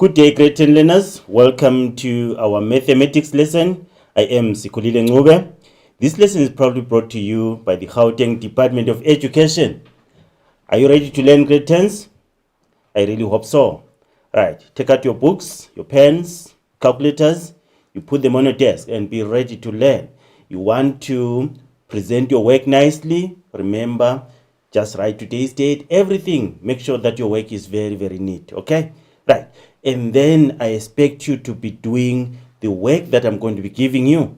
Good day, grade 10 learners. Welcome to our mathematics lesson. I am Sikulile Ngube. This lesson is proudly brought to you by the Gauteng Department of Education. Are you ready to learn grade 10s? I really hope so. Right, take out your books, your pens, calculators, you put them on your desk and be ready to learn. You want to present your work nicely. Remember, just write today's date, everything. Make sure that your work is very, very neat, okay? Right, and then I expect you to be doing the work that I'm going to be giving you.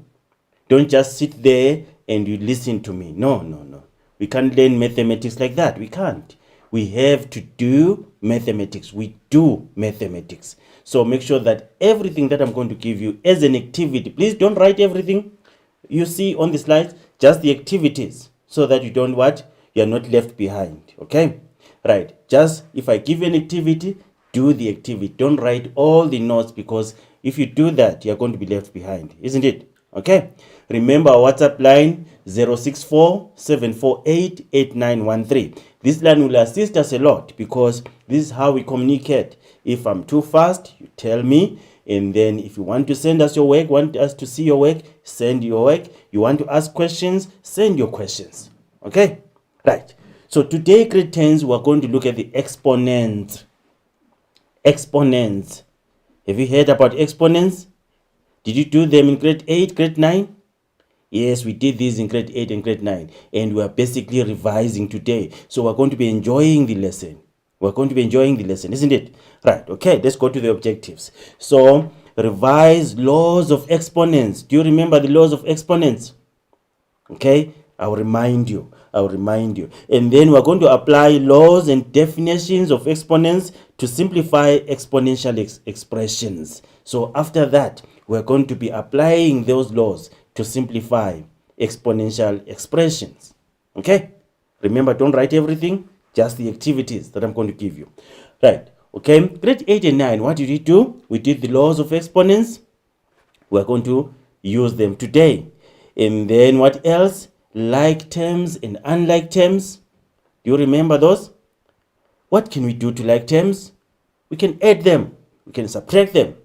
Don't just sit there and you listen to me. No. We can't learn mathematics like that. We can't. We have to do mathematics. We do mathematics. So make sure that everything that I'm going to give you as an activity, please don't write everything you see on the slides, just the activities, so that you don't what? You're not left behind. Okay? Right. Just if I give you an activity, do the activity. Don't write all the notes, because if you do that, you're going to be left behind, isn't it? Okay. Remember our WhatsApp line 064-748-8913. This line will assist us a lot, because this is how we communicate. If I'm too fast, you tell me. And then if you want to send us your work, want us to see your work, send your work. You want to ask questions, send your questions. Okay? Right. So today, grade 10s, we're going to look at the exponents. Exponents. Have you heard about exponents? Did you do them in grade 8, grade 9? Yes, we did these in grade 8 and grade 9. And we are basically revising today. So we're going to be enjoying the lesson. Isn't it? Right, okay, let's go to the objectives. So, revise laws of exponents. Do you remember the laws of exponents? Okay, I'll remind you. And then we're going to apply laws and definitions of exponents to simplify exponential expressions. So after that, we're going to be applying those laws to simplify exponential expressions. Okay? Remember, don't write everything, just the activities that I'm going to give you. Right. Okay, grade 8 and 9, what did we do? We did the laws of exponents. We're going to use them today. And then what else? Like terms and unlike terms. Do you remember those? What can we do to like terms? We can add them. We can subtract them.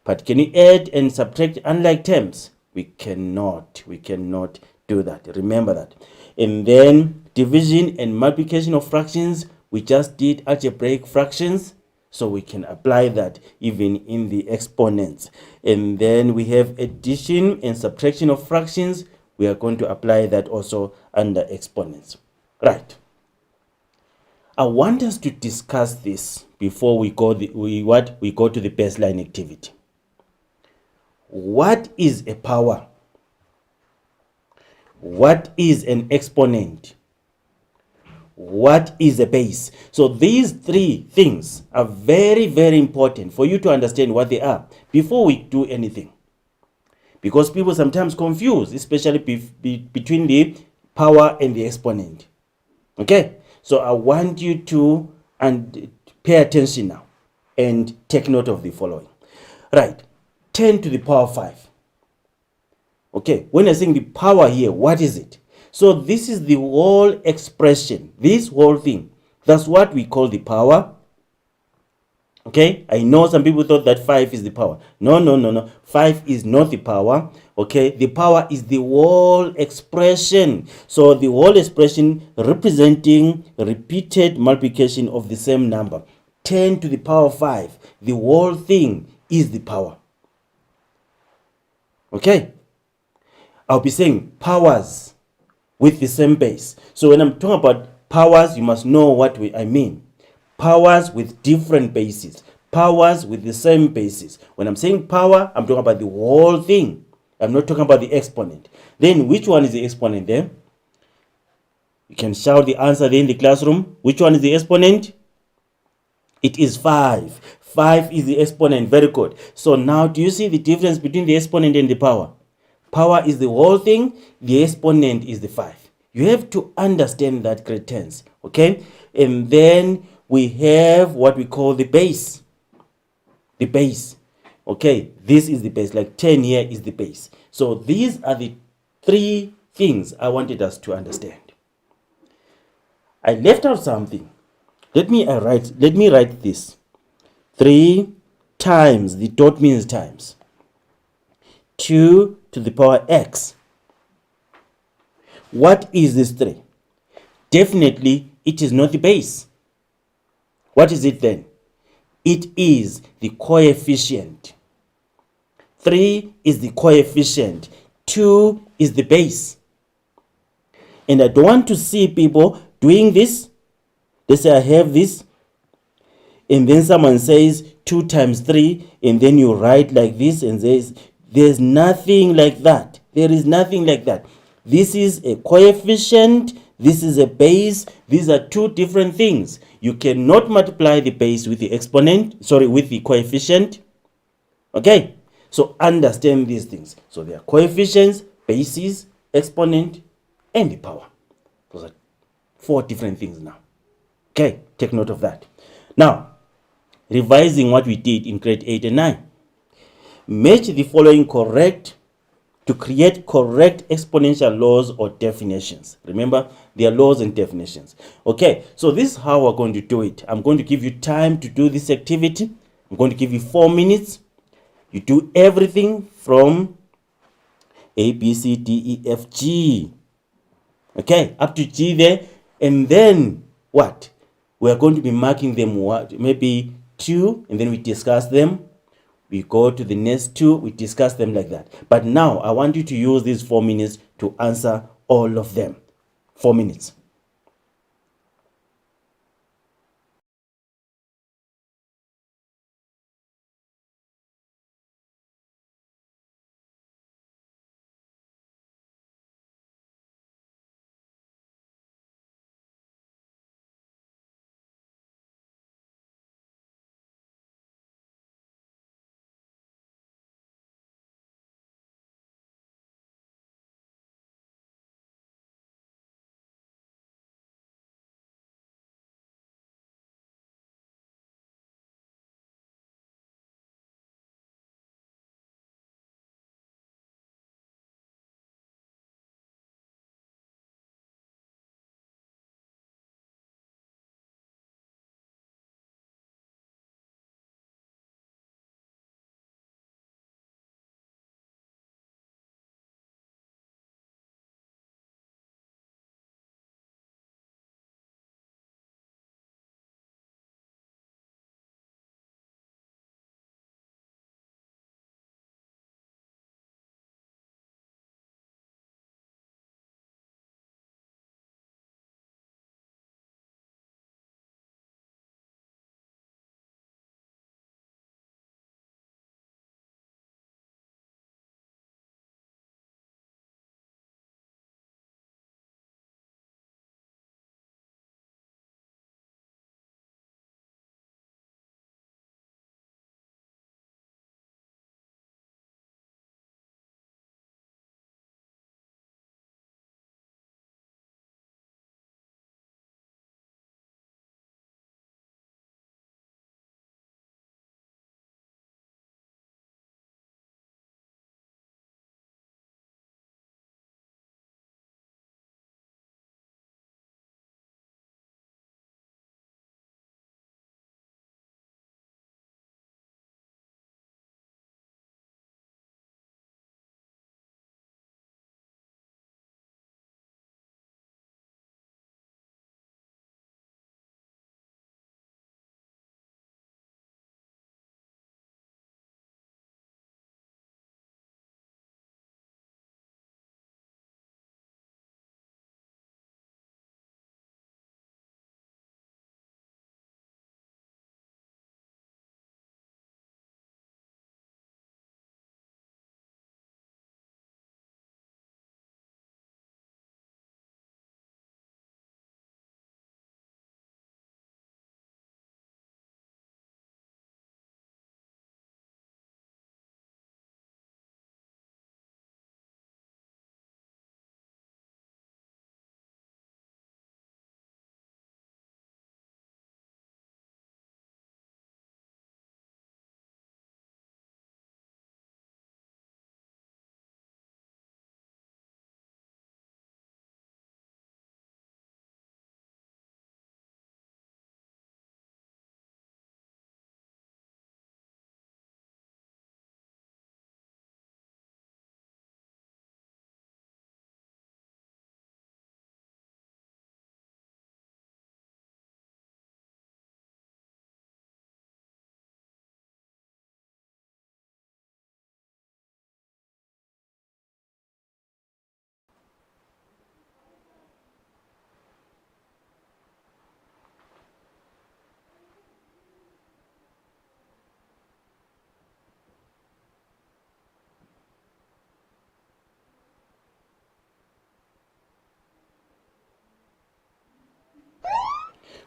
But can we add and subtract unlike terms? We cannot. We cannot do that. Remember that. And then division and multiplication of fractions. We just did algebraic fractions. So we can apply that even in the exponents. And then we have addition and subtraction of fractions. We are going to apply that also under exponents. Right. I want us to discuss this before we go to the baseline activity. What is a power? What is an exponent? What is a base? So these three things are very, very important for you to understand what they are before we do anything. Because people sometimes confuse, especially between the power and the exponent. Okay? So I want you to pay attention now and take note of the following. Right. 10 to the power 5. Okay? When I'm saying the power here, what is it? So this is the whole expression, this whole thing. That's what we call the power. Okay, I know some people thought that 5 is the power. No. 5 is not the power. Okay, the power is the whole expression. So the whole expression representing repeated multiplication of the same number. 10 to the power 5. The whole thing is the power. Okay, I'll be saying powers with the same base. So when I'm talking about powers, you must know what I mean. Powers with different bases. Powers with the same basis. When I'm saying power, I'm talking about the whole thing. I'm not talking about the exponent. Then which one is the exponent there? You can shout the answer there in the classroom. Which one is the exponent? It is 5. 5 is the exponent. Very good. So now do you see the difference between the exponent and the power? Power is the whole thing. The exponent is the 5. You have to understand that, grade 10s. Okay? And then we have what we call the base. The base. Okay, this is the base. Like 10 here is the base. So these are the three things I wanted us to understand. I left out something. Let me write this. 3 times, the dot means times, 2 to the power x. What is this 3? Definitely, it is not the base. What is it then? It is the coefficient. 3 is the coefficient. 2 is the base. And I don't want to see people doing this. Let's say I have this, and then someone says 2 times 3, and then you write like this and says, there's nothing like that. There is nothing like that. This is a coefficient, this is a base. These are two different things. You cannot multiply the base with the with the coefficient. Okay? So understand these things. So there are coefficients, bases, exponent, and the power. Those are 4 different things now. Okay? Take note of that. Now, revising what we did in grade 8 and 9. Match the following correct to create correct exponential laws or definitions. Remember, there are laws and definitions. Okay, so this is how we're going to do it. I'm going to give you time to do this activity. I'm going to give you 4 minutes. You do everything from A, B, C, D, E, F, G. Okay, up to G there. And then what? We're going to be marking them what? Maybe 2, and then we discuss them. We go to the next 2, we discuss them like that. But now I want you to use these 4 minutes to answer all of them. 4 minutes.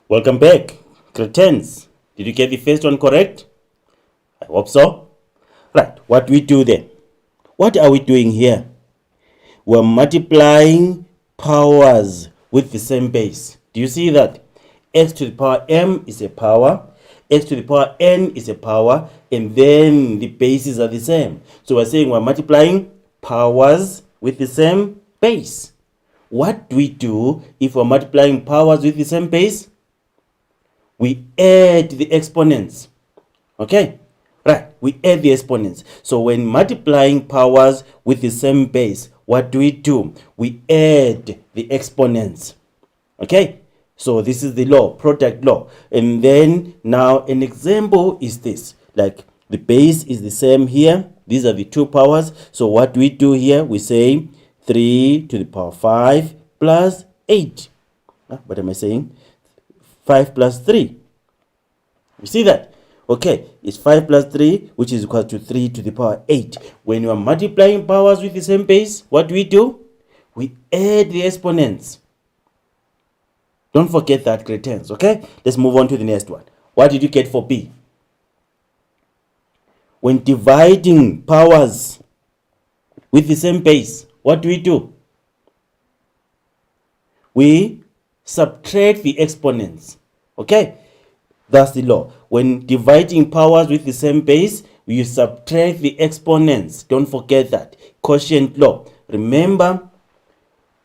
Welcome back. Grade 10s. Did you get the first one correct? I hope so. Right, what do we do then? What are we doing here? We're multiplying powers with the same base. Do you see that? X to the power m is a power, x to the power n is a power, and then the bases are the same. So we're saying we're multiplying powers with the same base. What do we do if we're multiplying powers with the same base? We add the exponents. Okay? Right, we add the exponents. So when multiplying powers with the same base, what do? We add the exponents. Okay? So this is the law, product law. And then now an example is this. Like the base is the same here. These are the two powers. So what do we do here? We say 3 to the power 5 plus 8. What am I saying? 5 plus 3. You see that? Okay, it's 5 plus 3, which is equal to 3 to the power 8. When you are multiplying powers with the same base, what do? We add the exponents. Don't forget that, grade 10s, okay? Let's move on to the next one. What did you get for B? When dividing powers with the same base, what do? We subtract the exponents, okay? That's the law. When dividing powers with the same base, you subtract the exponents. Don't forget that. Quotient law. Remember,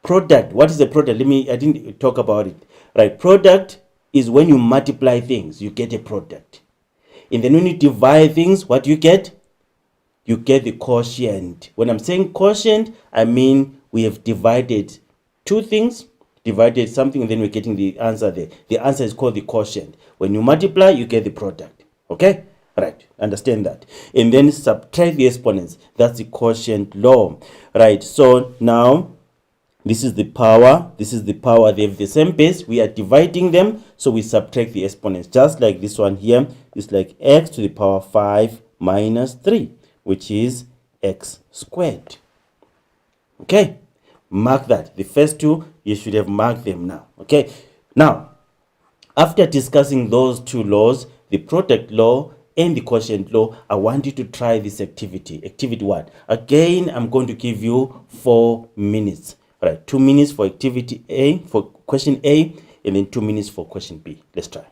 product. What is a product? I didn't talk about it. Right. Product is when you multiply things, you get a product. And then when you divide things, what do you get? You get the quotient. When I'm saying quotient, I mean we have divided two things, divided something, and then we're getting the answer there. The answer is called the quotient. When you multiply, you get the product. Okay? Right. Understand that. And then subtract the exponents. That's the quotient law. Right. So now this is the power. This is the power. They have the same base. We are dividing them. So we subtract the exponents. Just like this one here. It's like x to the power 5 minus 3, which is x squared. Okay? Mark that. The first two, you should have marked them now. Okay? Now, after discussing those two laws, the product law and the quotient law, I want you to try this activity. Activity 1. Again, I'm going to give you 4 minutes. All right, 2 minutes for activity A, for question A, and then 2 minutes for question B. Let's try.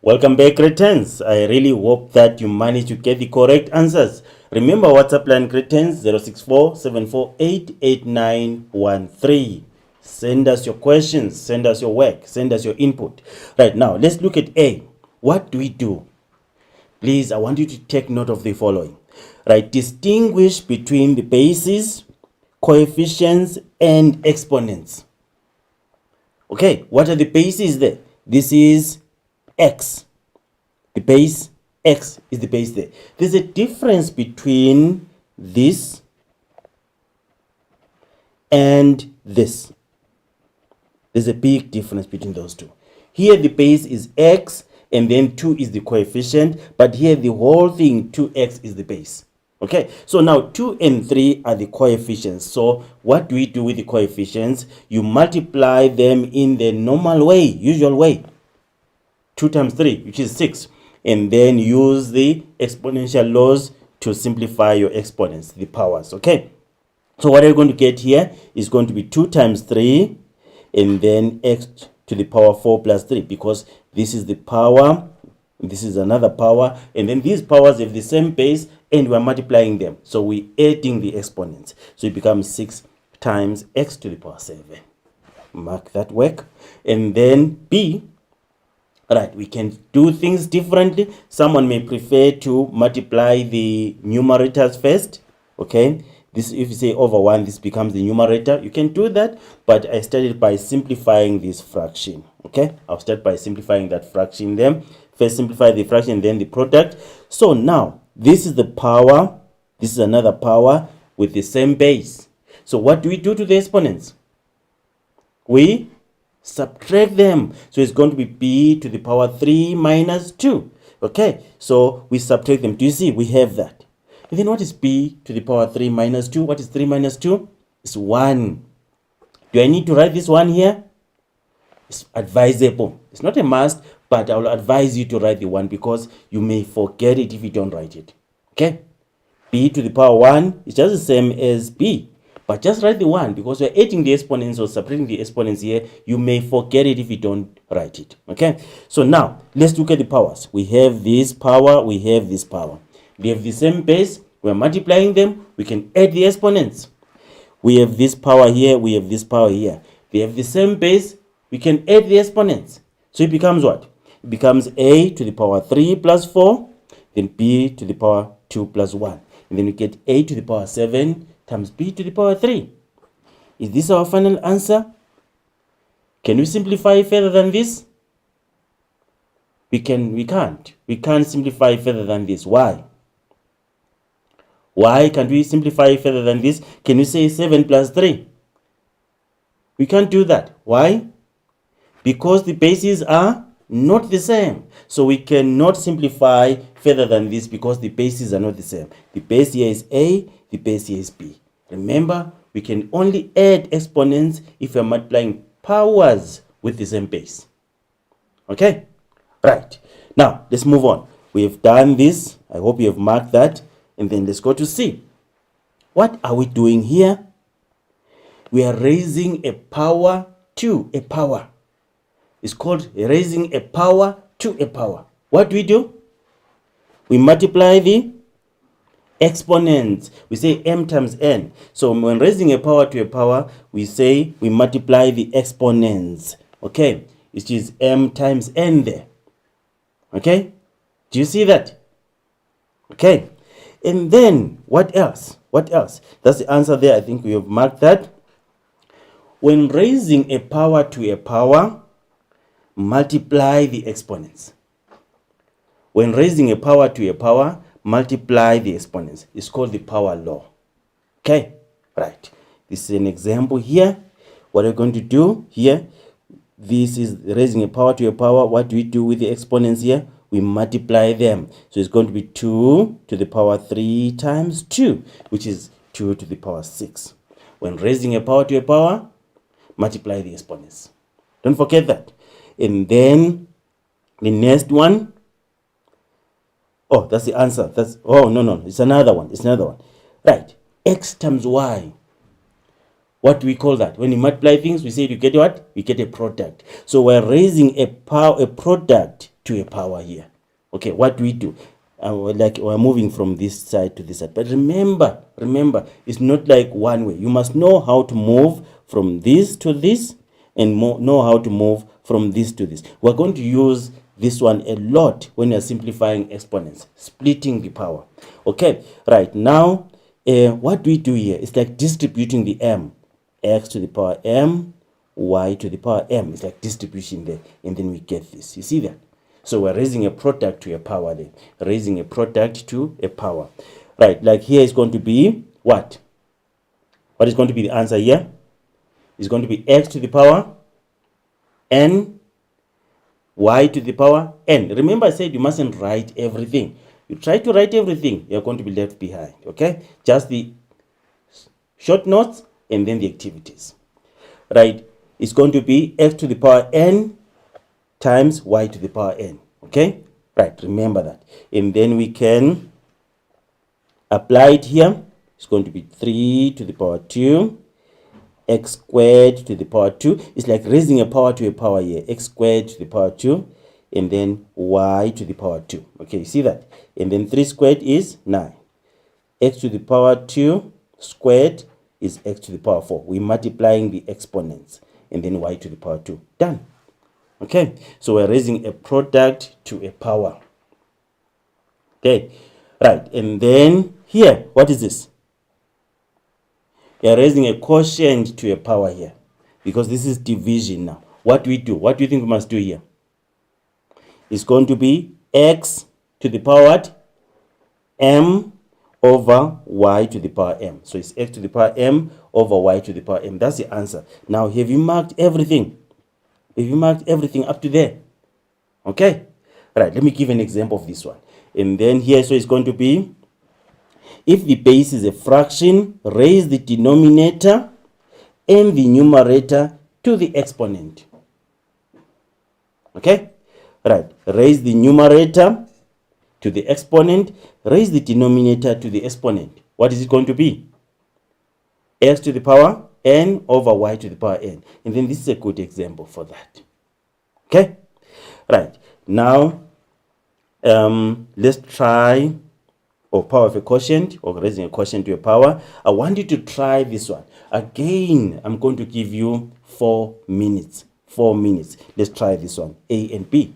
Welcome back, returns. I really hope that you managed to get the correct answers. Remember WhatsApp line returns 064-748-8913. Send us your questions, send us your work, send us your input. Right now, let's look at A. What do we do? Please, I want you to take note of the following. Right, distinguish between the bases, coefficients, and exponents. Okay, what are the bases there? This is x. The base x is the base there. There's a difference between this and this. There's a big difference between those two. Here the base is x and then 2 is the coefficient, but here the whole thing 2x is the base. Okay, so now 2 and 3 are the coefficients. So what do we do with the coefficients? You multiply them in the normal way, usual way. 2 times 3, which is 6. And then use the exponential laws to simplify your exponents, the powers. Okay, so what are you going to get here is going to be 2 times 3 and then x to the power 4 plus 3, because this is the power, this is another power, and then these powers have the same base and we're multiplying them. So we're adding the exponents. So it becomes 6 times x to the power 7. Mark that work. And then B. Right, we can do things differently. Someone may prefer to multiply the numerators first. Okay, this, if you say over 1, this becomes the numerator. You can do that, but I started by simplifying this fraction. Okay, I'll start by simplifying that fraction then. First simplify the fraction, then the product. So now, this is the power. This is another power with the same base. So what do we do to the exponents? We subtract them. So it's going to be b to the power 3 minus 2. Okay, so we subtract them. Do you see? We have that. And then what is b to the power 3 minus 2? What is 3 minus 2? It's 1. Do I need to write this one here? It's advisable. It's not a must, but I will advise you to write the 1 because you may forget it if you don't write it. Okay? B to the power 1 is just the same as B. But just write the 1 because we're adding the exponents or subtracting the exponents here. You may forget it if you don't write it. Okay? So now, let's look at the powers. We have this power, we have this power. They have the same base. We're multiplying them. We can add the exponents. We have this power here, we have this power here. They have the same base. We can add the exponents. So it becomes what? It becomes A to the power 3 plus 4, then B to the power 2 plus 1. And then we get A to the power 7 times B to the power 3. Is this our final answer? Can we simplify further than this? We can't. We can't simplify further than this. Why? Why can't we simplify further than this? Can we say 7 plus 3? We can't do that. Why? Because the bases are not the same. So we cannot simplify further than this because the bases are not the same. The base here is A, the base here is B. Remember, we can only add exponents if we are multiplying powers with the same base. Okay? Right. Now, let's move on. We have done this. I hope you have marked that. And then let's go to C. What are we doing here? We are raising a power to a power. It's called raising a power to a power. What do? We multiply the exponents. We say m times n. So when raising a power to a power, we say we multiply the exponents. Okay? It is m times n there. Okay? Do you see that? Okay. And then, what else? What else? That's the answer there. I think we have marked that. When raising a power to a power, multiply the exponents. When raising a power to a power, multiply the exponents. It's called the power law. Okay? Right. This is an example here. What are we going to do here? This is raising a power to a power. What do we do with the exponents here? We multiply them. So it's going to be 2 to the power 3 times 2, which is 2 to the power 6. When raising a power to a power, multiply the exponents. Don't forget that. And then the next one. Oh, that's the answer. No. It's another one. Right. X times Y. What do we call that? When you multiply things, we say you get what? We get a product. So we're raising a product to a power here. Okay, what do we do? We're moving from this side to this side. But remember, it's not like one way. You must know how to move from this to this and know how to move from this to this. We're going to use this one a lot when you're simplifying exponents, splitting the power. Okay, right. Now, what do we do here? It's like distributing the m. X to the power m, y to the power m. It's like distribution there. And then we get this. You see that? So we're raising a product to a power there. Raising a product to a power. Right, like here is going to be what? What is going to be the answer here? It's going to be x to the power n, y to the power n. Remember I said you mustn't write everything. You try to write everything, you're going to be left behind. Okay? Just the short notes and then the activities. Right? It's going to be x to the power n times y to the power n. Okay? Right, remember that. And then we can apply it here. It's going to be 3 to the power 2, x squared to the power 2. It's like raising a power to a power here. X squared to the power 2, and then y to the power 2. Okay, you see that? And then 3 squared is 9. X to the power 2 squared is x to the power 4. We're multiplying the exponents. And then y to the power 2. Done. Okay, so we're raising a product to a power. Okay, right. And then here, what is this? You're raising a quotient to a power here. Because this is division now. What do we do? What do you think we must do here? It's going to be x to the power what? M over y to the power m. So it's x to the power m over y to the power m. That's the answer. Now, have you marked everything? Have you marked everything up to there? Okay? Right, let me give an example of this one. And then here, so it's going to be, if the base is a fraction, raise the denominator and the numerator to the exponent. Okay? Right, raise the numerator to the exponent, raise the denominator to the exponent. What is it going to be? X to the power n over y to the power n. And then this is a good example for that. Okay? Right. Now, let's try power of a quotient, or raising a quotient to a power. I want you to try this one. Again, I'm going to give you 4 minutes. 4 minutes. Let's try this one. A and B.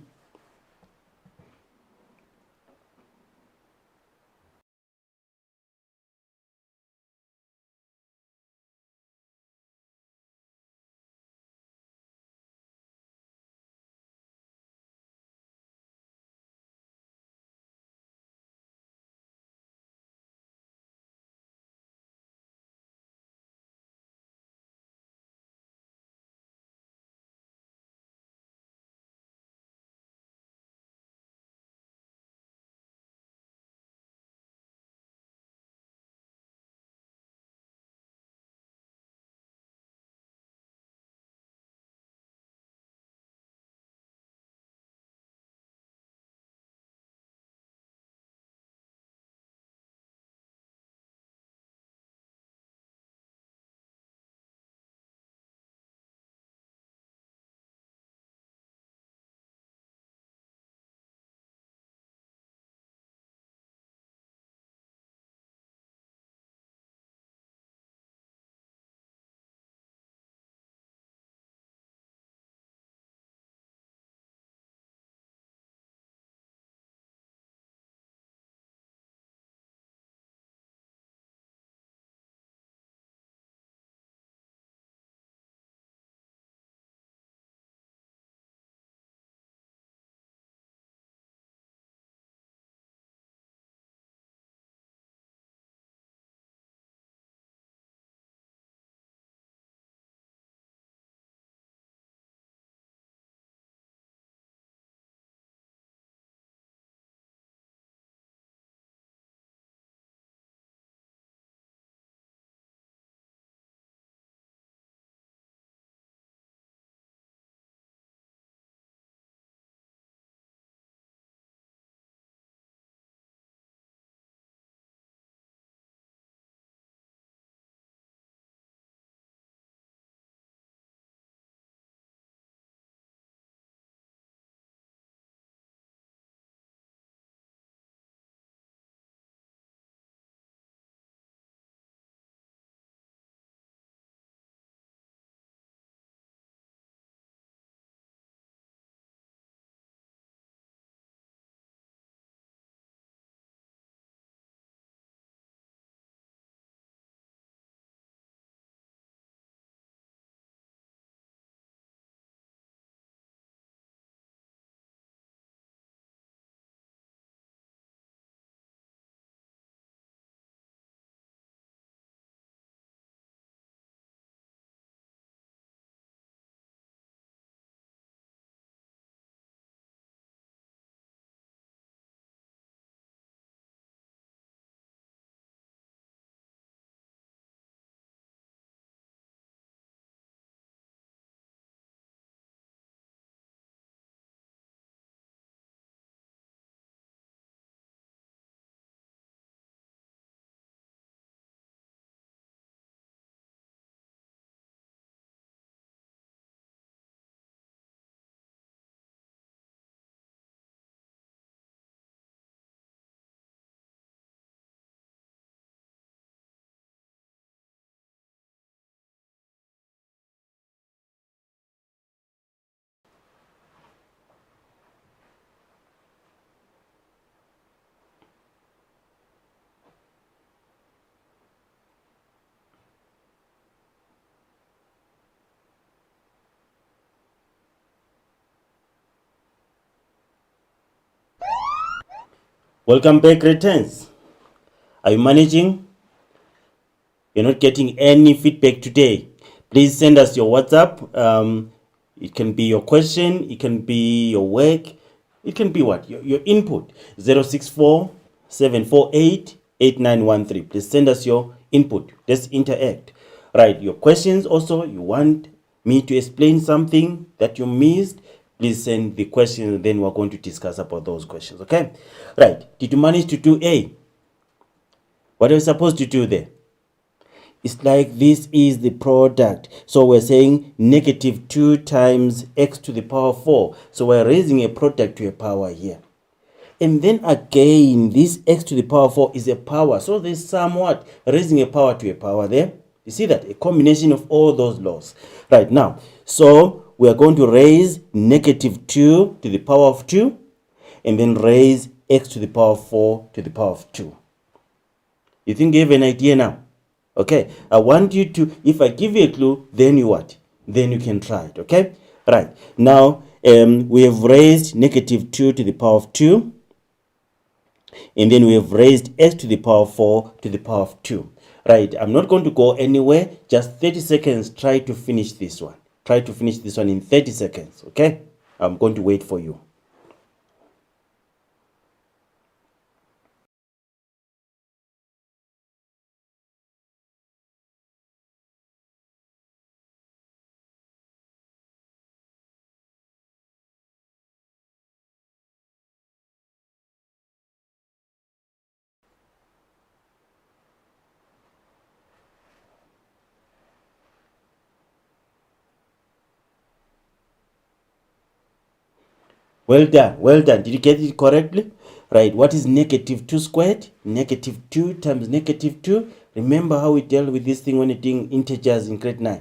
Welcome back, returns. Are you managing? You're not getting any feedback today. Please send us your WhatsApp. It can be your question, it can be your work, it can be what? Your input. 064 748 8913. Please send us your input. Let's interact. Right, your questions also, you want me to explain something that you missed, please send the questions, and then we're going to discuss about those questions. Okay, right? Did you manage to do A? What are we supposed to do there? It's like this is the product. So we're saying negative 2 times x to the power 4. So we're raising a product to a power here. And then again, this x to the power 4 is a power. So there's somewhat raising a power to a power there. You see that? A combination of all those laws. Right now, so we are going to raise negative 2 to the power of 2. And then raise x to the power 4 to the power of 2. You think you have an idea now? Okay, I want you to, if I give you a clue, then you what? Then you can try it, okay? Right, now we have raised negative 2 to the power of 2. And then we have raised x to the power of 4 to the power of 2. Right, I'm not going to go anywhere. Just 30 seconds, try to finish this one. Try to finish this one in 30 seconds, okay? I'm going to wait for you. Well done, well done. Did you get it correctly? Right, what is negative 2 squared? Negative 2 times negative 2. Remember how we dealt with this thing when you're doing integers in grade 9.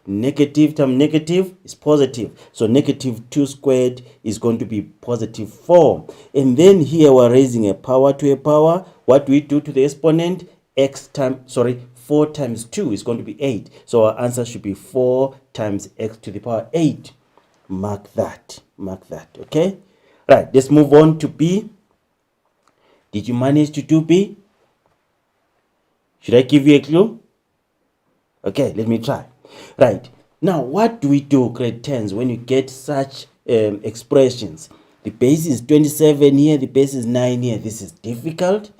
Negative times negative is positive. So negative 2 squared is going to be positive 4. And then here we're raising a power to a power. What do we do to the exponent? 4 times 2 is going to be 8. So our answer should be 4 times x to the power 8. Mark that, okay? Right, let's move on to B. Did you manage to do B? Should I give you a clue? Okay, let me try. Right, now what do we do, grade 10s, when you get such expressions? The base is 27 here, the base is 9 here. This is difficult?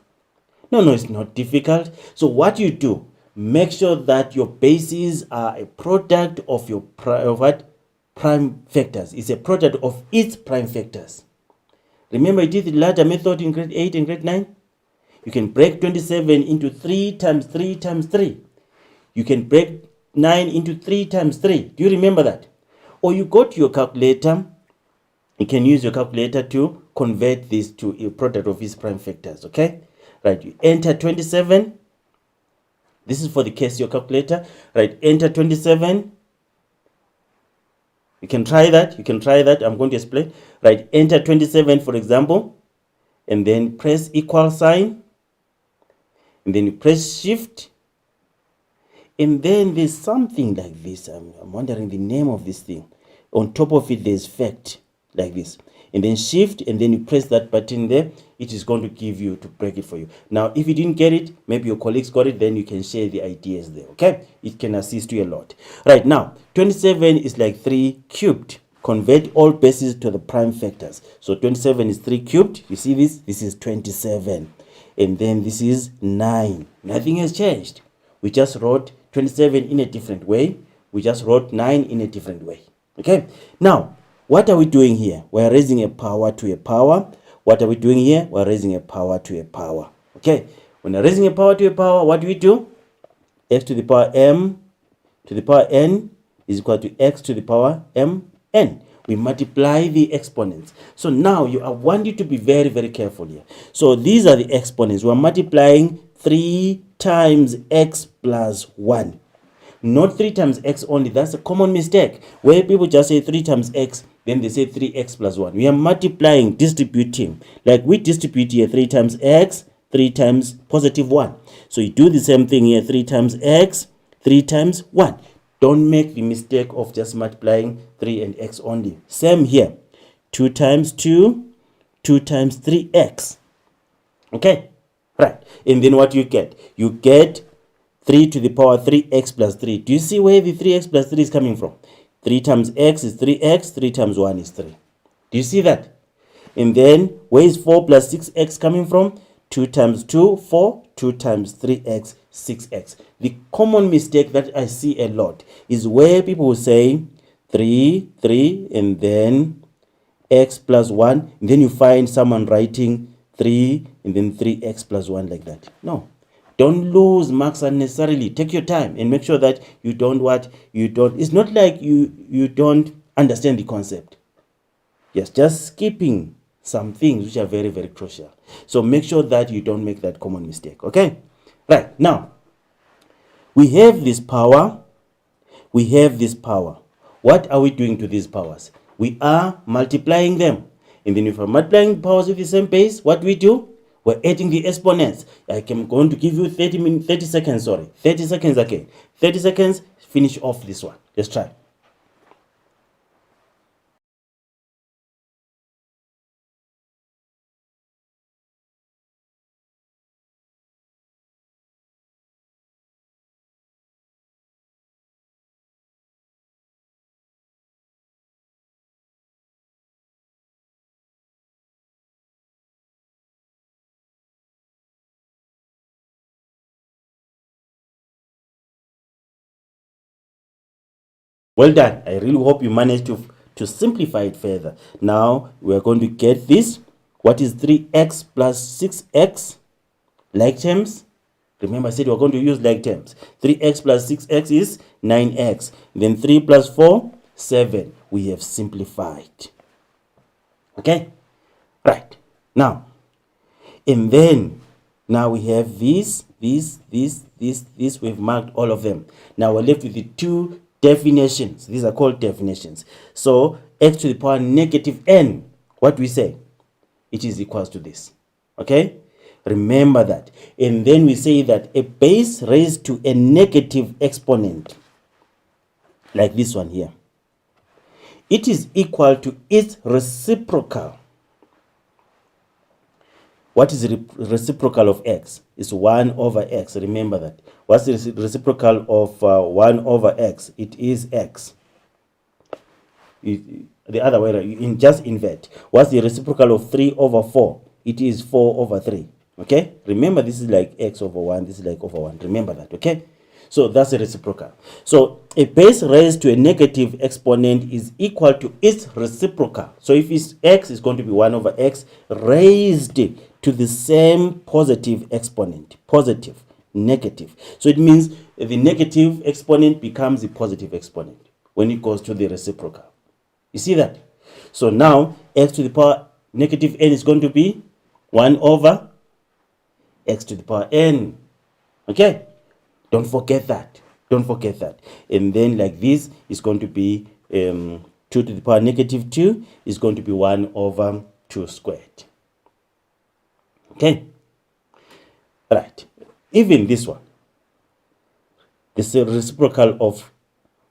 No, it's not difficult. So what you do, make sure that your bases are a product of your prime factors. It's a product of its prime factors. Remember, I did the ladder method in grade 8 and grade 9? You can break 27 into 3 times 3 times 3. You can break 9 into 3 times 3. Do you remember that? Or you go to your calculator. You can use your calculator to convert this to a product of its prime factors, okay? Right, you enter 27. This is for the case your calculator. Right, enter 27. You can try that. I'm going to explain. Right, enter 27, for example, and then press equal sign, and then you press shift, and then there's something like this. I'm wondering the name of this thing. On top of it, there's fact, like this. And then shift, and then you press that button there. It is going to give you, to break it for you. Now, if you didn't get it, maybe your colleagues got it, then you can share the ideas there, okay? It can assist you a lot. Right, now, 27 is like 3 cubed. Convert all bases to the prime factors. So 27 is 3 cubed. You see this? This is 27. And then this is 9. Nothing has changed. We just wrote 27 in a different way. We just wrote 9 in a different way. Okay? Now, what are we doing here? We're raising a power to a power. What are we doing here? We're raising a power to a power. Okay? When we're raising a power to a power, what do we do? X to the power m to the power n is equal to x to the power m n. We multiply the exponents. So now I want you to be very, very careful here. So these are the exponents. We're multiplying 3 times x plus 1. Not 3 times x only. That's a common mistake where people just say 3 times x, then they say 3x plus 1. We are multiplying, distributing. Like we distribute here 3 times x, 3 times positive 1. So you do the same thing here, 3 times x, 3 times 1. Don't make the mistake of just multiplying 3 and x only. Same here. 2 times 2, 2 times 3x. Okay? Right. And then what you get? You get 3 to the power 3x plus 3. Do you see where the 3x plus 3 is coming from? 3 times x is 3x, 3 times 1 is 3. Do you see that? And then where is 4 plus 6x coming from? 2 times 2, 4. 2 times 3x, 6x. The common mistake that I see a lot is where people will say 3, 3, and then x plus 1, and then you find someone writing 3 and then 3x plus 1 like that. No. Don't lose marks unnecessarily. Take your time and make sure that you don't it's not like you don't understand the concept. Yes, just skipping some things which are very, very crucial. So make sure that you don't make that common mistake. Okay? Right. Now, we have this power. We have this power. What are we doing to these powers? We are multiplying them. And then if we're multiplying powers with the same base, what do we do? We're adding the exponents. I am going to give you 30 seconds, 30 seconds again. 30 seconds, finish off this one. Let's try. Well done. I really hope you managed to simplify it further. Now we're going to get this. What is 3x plus 6x? Like terms. Remember I said we're going to use like terms. 3x plus 6x is 9x. Then 3 plus 4, 7. We have simplified. Okay? Right. Now, and then, now we have this. We've marked all of them. Now we're left with the two definitions. These are called definitions. So, x to the power negative n. What do we say? It is equals to this. Okay? Remember that. And then we say that a base raised to a negative exponent, like this one here, it is equal to its reciprocal. What is the reciprocal of x? It's 1 over x. Remember that. What's the reciprocal of 1 over x? It is x. The other way, just invert. What's the reciprocal of 3 over 4? It is 4 over 3. Okay? Remember, this is like x over 1. This is like over 1. Remember that. Okay? So that's the reciprocal. So a base raised to a negative exponent is equal to its reciprocal. So if it's x, is going to be 1 over x raised to the same positive exponent. Positive, negative. So it means the negative exponent becomes the positive exponent when it goes to the reciprocal. You see that? So now x to the power negative n is going to be 1 over x to the power n. Okay? Don't forget that. Don't forget that. And then like this is going to be 2 to the power negative 2 is going to be 1 over 2 squared. Okay? Right. Even this one. The reciprocal of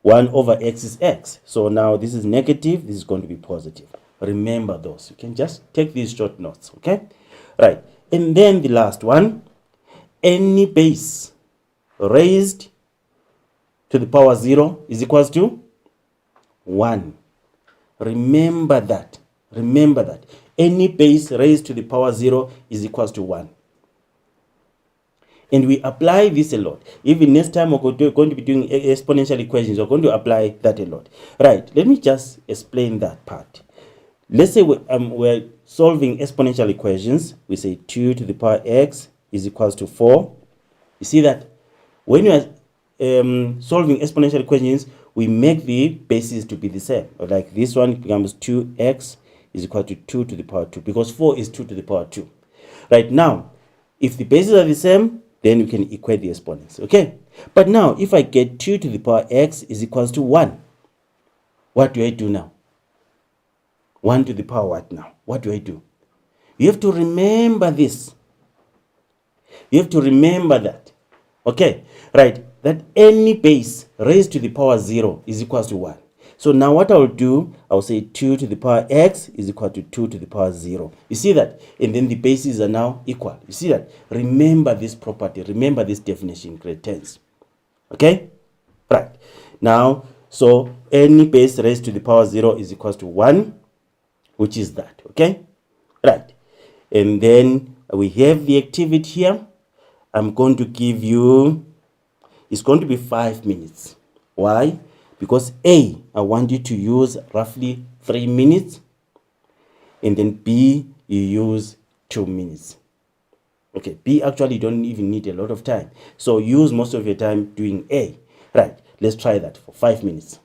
1 over x is x. So now this is negative. This is going to be positive. Remember those. You can just take these short notes. Okay? Right. And then the last one. Any base raised to the power 0 is equals to 1. Remember that. Remember that. Any base raised to the power 0 is equals to 1. And we apply this a lot. Even next time we're going to be doing exponential equations, we're going to apply that a lot. Right. Let me just explain that part. Let's say we're solving exponential equations. We say 2 to the power x is equals to 4. You see that? When you are solving exponential equations, we make the bases to be the same. Like this one becomes 2x is equal to 2 to the power 2, because 4 is 2 to the power 2. Right now, if the bases are the same, then we can equate the exponents. Okay? But now, if I get 2 to the power x is equals to 1, what do I do now? 1 to the power what now? What do I do? You have to remember this. You have to remember that. Okay? Right. That any base raised to the power 0 is equals to 1. So now what I'll do, I'll say 2 to the power x is equal to 2 to the power 0. You see that? And then the bases are now equal. You see that? Remember this property. Remember this definition in grade 10s. Okay? Right. Now, so any base raised to the power 0 is equals to 1, which is that. Okay? Right. And then we have the activity here. I'm going to give you, it's going to be 5 minutes. Why? Because I want you to use roughly 3 minutes. and then B, you use 2 minutes. Okay, B actually you don't even need a lot of time. So use most of your time doing A. Right, let's try that for 5 minutes.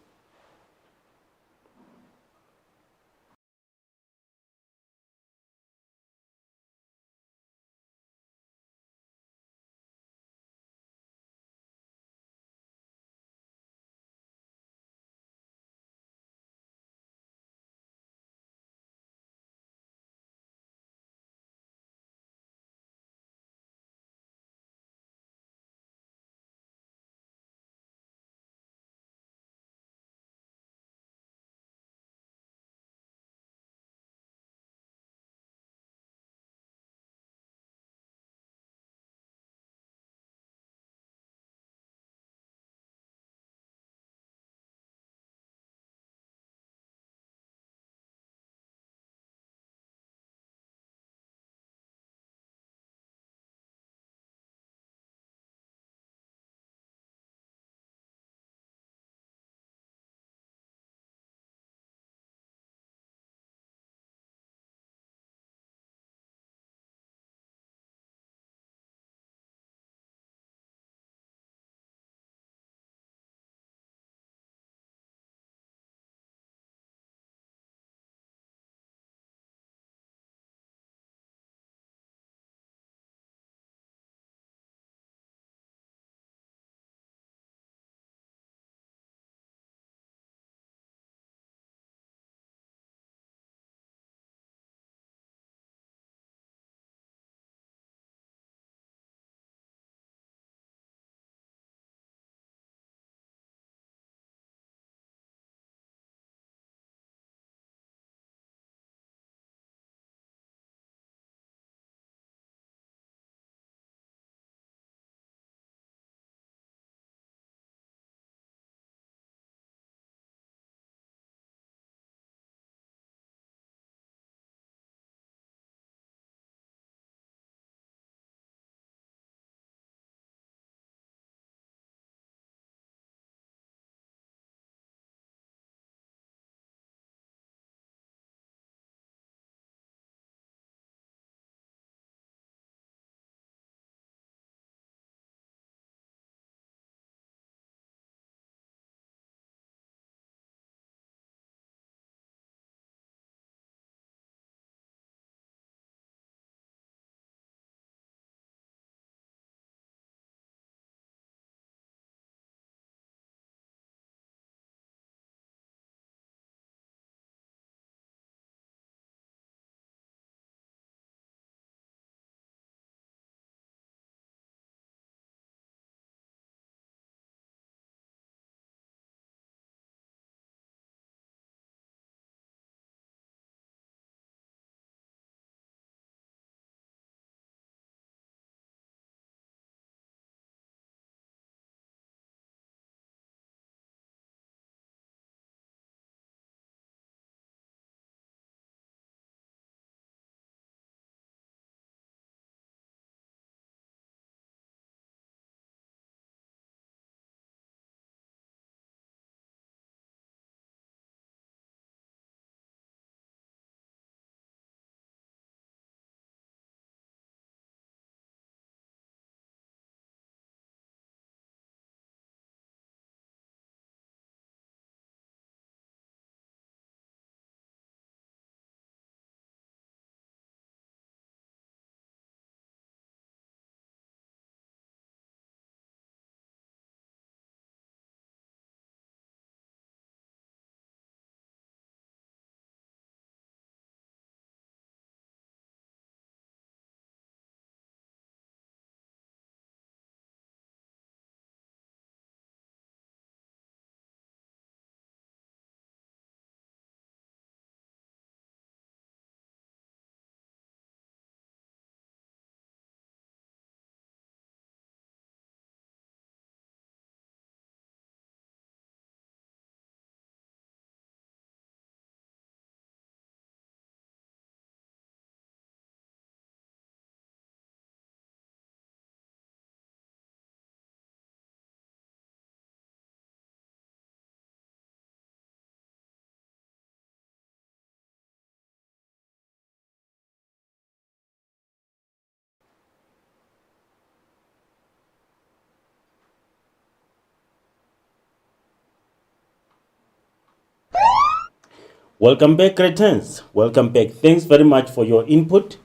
Welcome back, Cretans. Welcome back. Thanks very much for your input.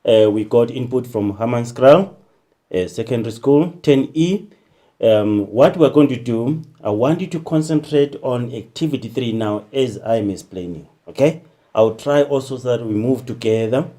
We got input from Hammanskraal, secondary school, 10E. What we're going to do, I want you to concentrate on activity 3 now as I'm explaining, okay? I'll try also so that we move together,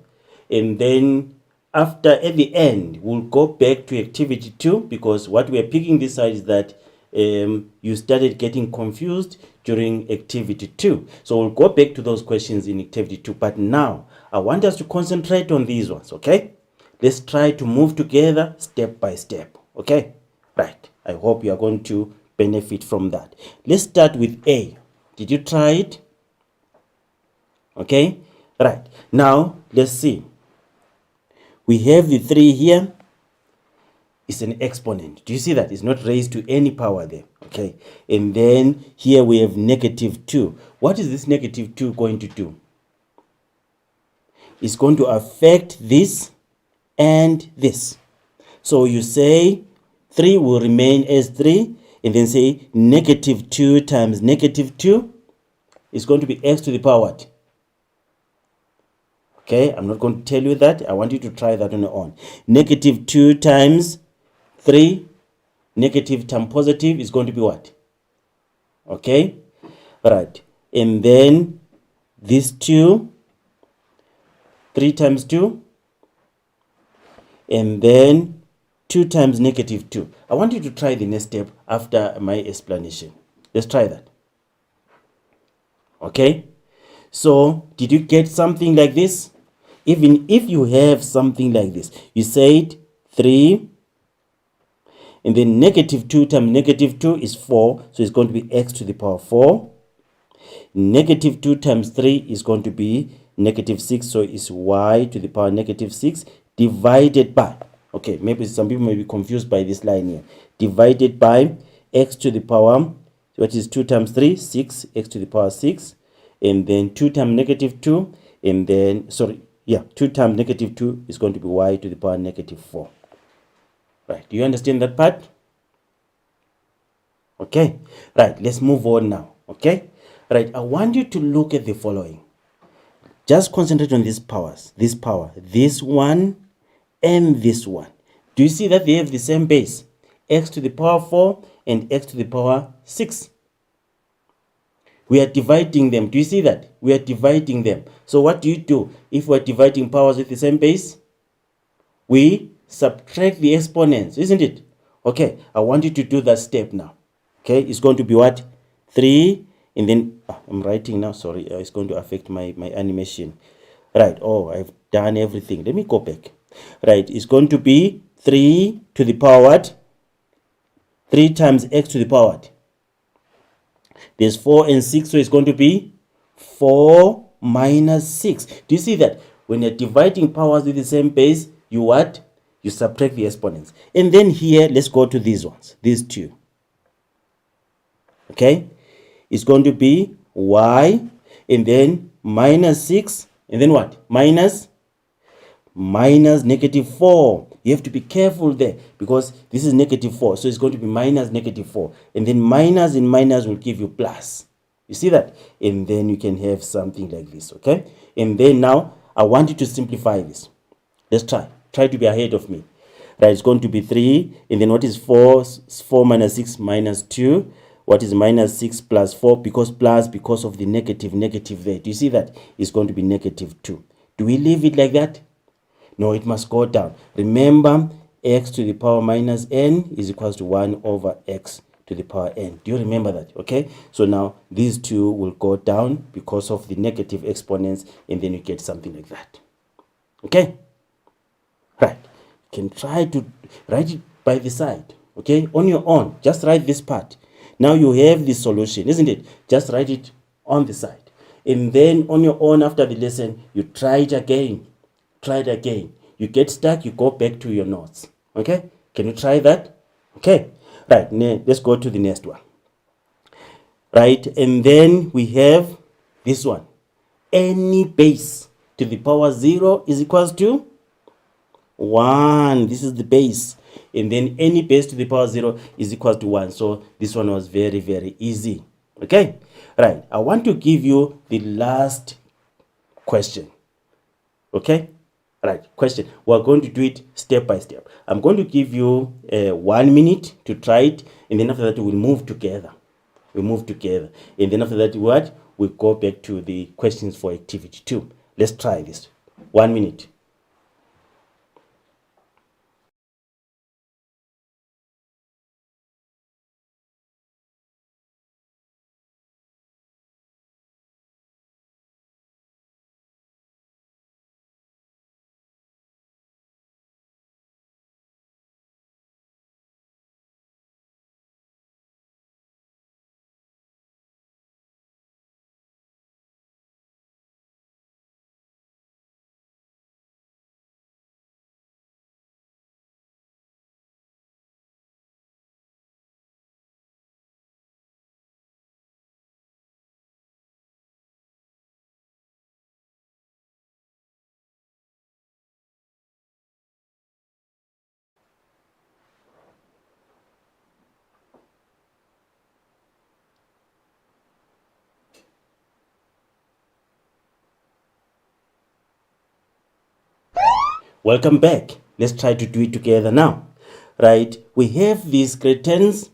and then after, at the end, we'll go back to activity 2, because what we're picking this side is that you started getting confused during activity 2. So we'll go back to those questions in activity 2, but now I want us to concentrate on these ones, okay? Let's try to move together step by step, okay? Right. I hope you are going to benefit from that. Let's start with A. Did you try it? Okay. Right. Now, let's see. We have the 3 here. It's an exponent. Do you see that? It's not raised to any power there. Okay. And then here we have negative 2. What is this negative 2 going to do? It's going to affect this and this. So you say 3 will remain as 3, and then say negative 2 times negative 2 is going to be x to the power what? Okay, I'm not going to tell you that. I want you to try that on your own. Negative 2 times 3, negative times positive is going to be what? Okay, right. And then this 2, 3 times 2, and then 2 times negative 2. I want you to try the next step after my explanation. Let's try that. Okay? So, did you get something like this? Even if you have something like this, you said 3, and then negative 2 times negative 2 is 4, so it's going to be x to the power 4. Negative 2 times 3 is going to be negative 6, so it's y to the power negative 6 divided by, okay, maybe some people may be confused by this line here, divided by x to the power, what is 2 times 3, 6, x to the power 6, and then 2 times negative 2, and then, 2 times negative 2 is going to be y to the power negative 4. Right, do you understand that part? Okay, right, let's move on now, okay? Right, I want you to look at the following. Just concentrate on these powers, this power, this one, and this one. Do you see that they have the same base? X to the power 4 and x to the power 6. We are dividing them. Do you see that? We are dividing them. So what do you do if we're dividing powers with the same base? We subtract the exponents, isn't it? Okay, I want you to do that step now. Okay, it's going to be what? 3, and then, I'm writing now, sorry, it's going to affect my animation. Right, I've done everything. Let me go back. Right, it's going to be 3 to the power what? 3 times x to the power what? There's 4 and 6, so it's going to be 4 minus 6. Do you see that? When you're dividing powers with the same base, you what? You subtract the exponents. And then here, let's go to these ones, these two. Okay? It's going to be y, and then minus 6, and then what? Minus negative 4. You have to be careful there, because this is negative 4, so it's going to be minus negative 4, and then minus and minus will give you plus. You see that? And then you can have something like this, okay? And then now I want you to simplify this. Let's try to be ahead of me. Right, it's going to be 3, and then what is 4 minus 6 minus 2. What is minus 6 plus 4? Because of the negative there. Do you see that? It's going to be negative 2. Do we leave it like that? No, it must go down. Remember, x to the power minus n is equals to 1 over x to the power n. Do you remember that? Okay, so now these two will go down because of the negative exponents, and then you get something like that. Okay, right. You can try to write it by the side, okay, on your own. Just write this part. Now you have the solution, isn't it? Just write it on the side, and then on your own after the lesson, you try it again. Try it again. You get stuck, you go back to your notes. Okay? Can you try that? Okay. Right. Let's go to the next one. Right. And then we have this one. Any base to the power 0 is equals to 1. This is the base. And then any base to the power 0 is equals to 1. So this one was very, very easy. Okay, right. I want to give you the last question. Okay, right. Question. We're going to do it step by step. I'm going to give you 1 minute to try it, and then after that we'll move together. We move together, and then after that, what we go back to the questions for activity 2. Let's try this. 1 minute. Welcome back. Let's try to do it together now. Right, we have these great tens.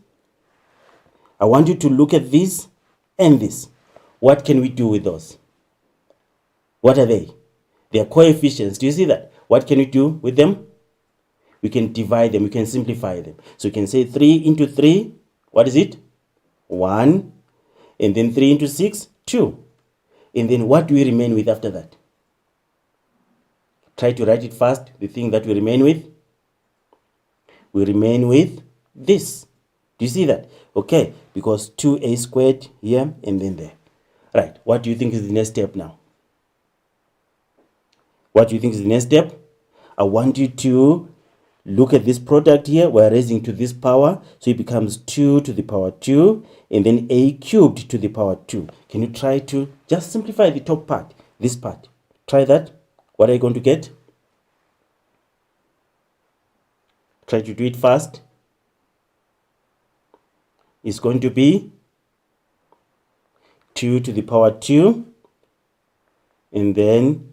I want you to look at this and this. What can we do with those? What are they? They are coefficients. Do you see that? What can we do with them? We can divide them. We can simplify them. So you can say 3 into 3. What is it? 1. And then 3 into 6, 2. And then what do we remain with after that? Try to write it fast. The thing that we remain with. We remain with this. Do you see that? Okay, because 2a squared here and then there. Right, what do you think is the next step now? What do you think is the next step? I want you to look at this product here. We're raising to this power, so it becomes 2 to the power 2, and then a cubed to the power 2. Can you try to just simplify the top part, this part? Try that. What are you going to get? Try to do it fast. It's going to be 2 to the power 2, and then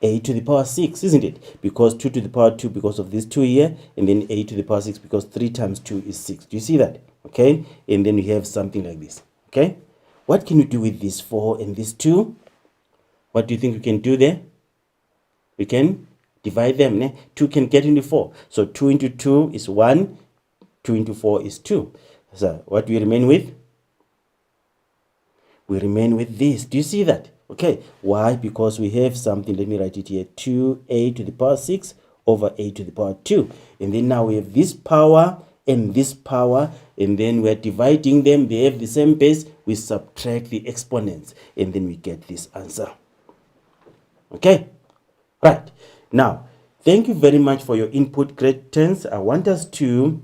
a to the power 6, isn't it? Because 2 to the power 2 because of this 2 here, and then a to the power 6 because 3 times 2 is 6. Do you see that? Okay, and then we have something like this. Okay, what can you do with this 4 and this 2? What do you think we can do there? We can divide them. 2 can get into 4. So 2 into 2 is 1. 2 into 4 is 2. So what do we remain with? We remain with this. Do you see that? Okay, why? Because we have something. Let me write it here. 2a to the power 6 over a to the power 2. And then now we have this power and this power, and then we're dividing them. They have the same base. We subtract the exponents, and then we get this answer. Okay, right. Now, thank you very much for your input, grade 10s. I want us to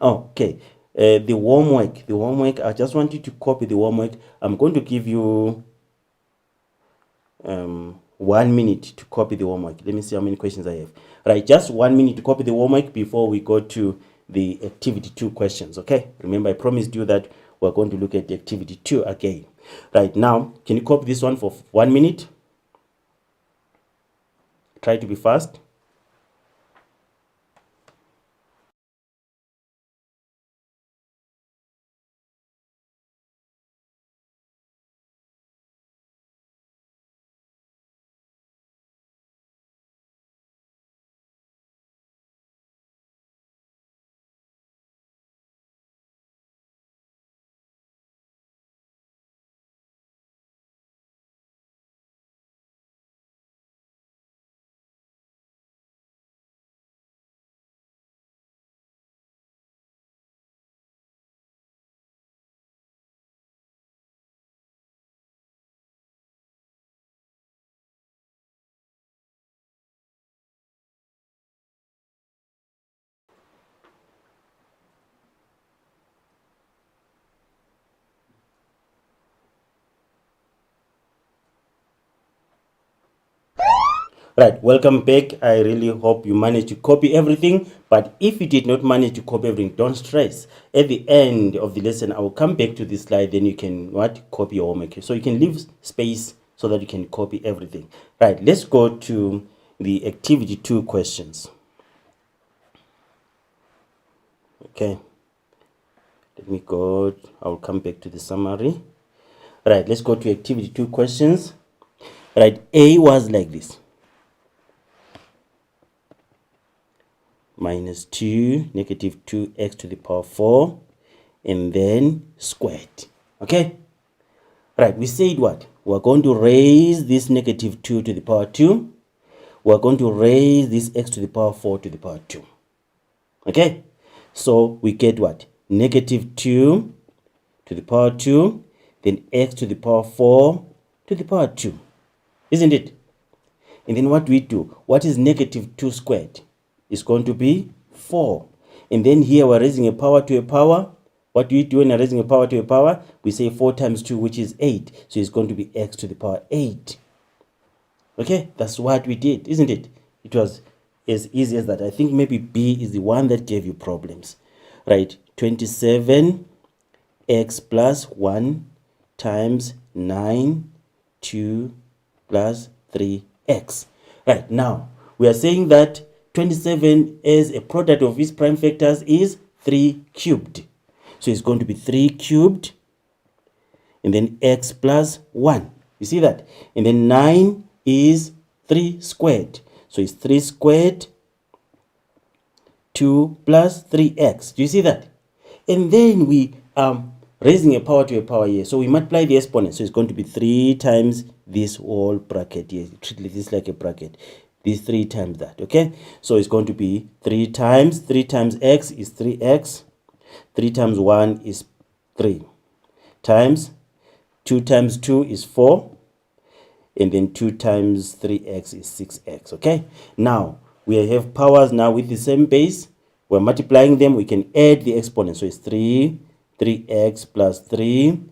okay, the homework, I just want you to copy the homework. I'm going to give you 1 minute to copy the homework. Let me see how many questions I have. Right, just 1 minute to copy the homework before we go to the activity 2 questions. Okay, remember I promised you that we're going to look at the activity 2 again. Right, now can you copy this one for 1 minute? Try to be fast. Right, welcome back. I really hope you managed to copy everything, but if you did not manage to copy everything, don't stress. At the end of the lesson, I will come back to this slide, then you can copy your homework. So you can leave space so that you can copy everything. Right, let's go to the activity 2 questions. Okay, let me go. I'll come back to the summary. Right, let's go to activity 2 questions. Right, A was like this. Minus 2, negative 2x to the power 4, and then squared. Okay? Right, we said what? We're going to raise this negative 2 to the power 2. We're going to raise this x to the power 4 to the power 2. Okay? So we get what? Negative 2 to the power 2, then x to the power 4 to the power 2. Isn't it? And then what do we do? What is negative 2 squared? It's going to be 4. And then here we're raising a power to a power. What do we do when we're raising a power to a power? We say 4 times 2, which is 8. So it's going to be x to the power 8. Okay, that's what we did, isn't it? It was as easy as that. I think maybe B is the one that gave you problems. Right, 27x plus 1 times 9, 2 plus 3x. Right, now we are saying that 27 as a product of its prime factors is 3 cubed. So it's going to be 3 cubed and then x plus 1. You see that? And then 9 is 3 squared. So it's 3 squared, 2 plus 3x. Do you see that? And then we raising a power to a power here. So we multiply the exponent. So it's going to be 3 times this whole bracket here. Treat this like a bracket. This 3 times that. Okay? So it's going to be 3 times x is 3x. 3 times 1 is 3. Times 2 times 2 is 4. And then 2 times 3x is 6x. Okay? Now, we have powers now with the same base. We're multiplying them. We can add the exponent. So it's 3x plus 3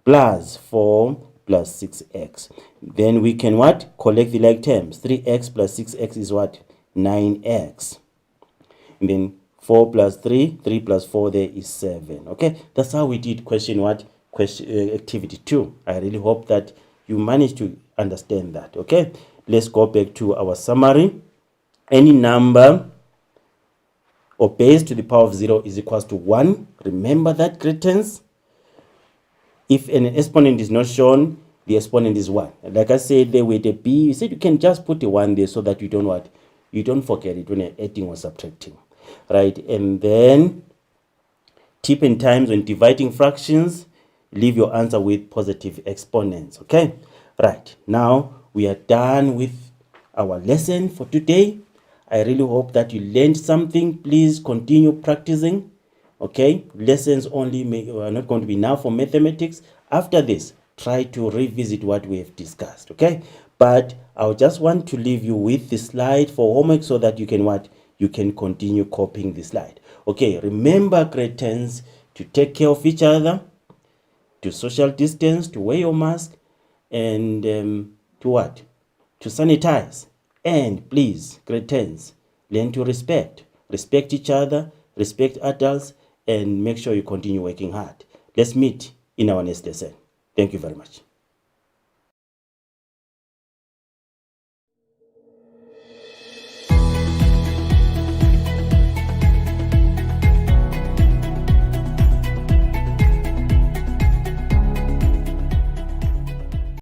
plus 4 plus 6x. Then we can what? Collect the like terms. 3x plus 6x is what? 9x. And then 4 plus 3, 3 plus 4 there is 7. Okay? That's how we did question what? Activity 2. I really hope that you managed to understand that. Okay? Let's go back to our summary. Any number or base to the power of 0 is equals to 1. Remember that, greatens. If an exponent is not shown, the exponent is 1. Like I said there with a B, you said you can just put a 1 there so that you don't what? You don't forget it when you're adding or subtracting. Right? And then tip and times when dividing fractions, leave your answer with positive exponents. Okay? Right. Now we are done with our lesson for today. I really hope that you learned something. Please continue practicing. Okay, lessons only are not going to be now for mathematics. After this, try to revisit what we have discussed. Okay, but I just want to leave you with the slide for homework so that you can what? You can continue copying the slide. Okay, remember, grade 10s, to take care of each other, to social distance, to wear your mask, and to what? To sanitize. And please, grade 10s, learn to respect each other, respect adults, and make sure you continue working hard. Let's meet in our next lesson. Thank you very much.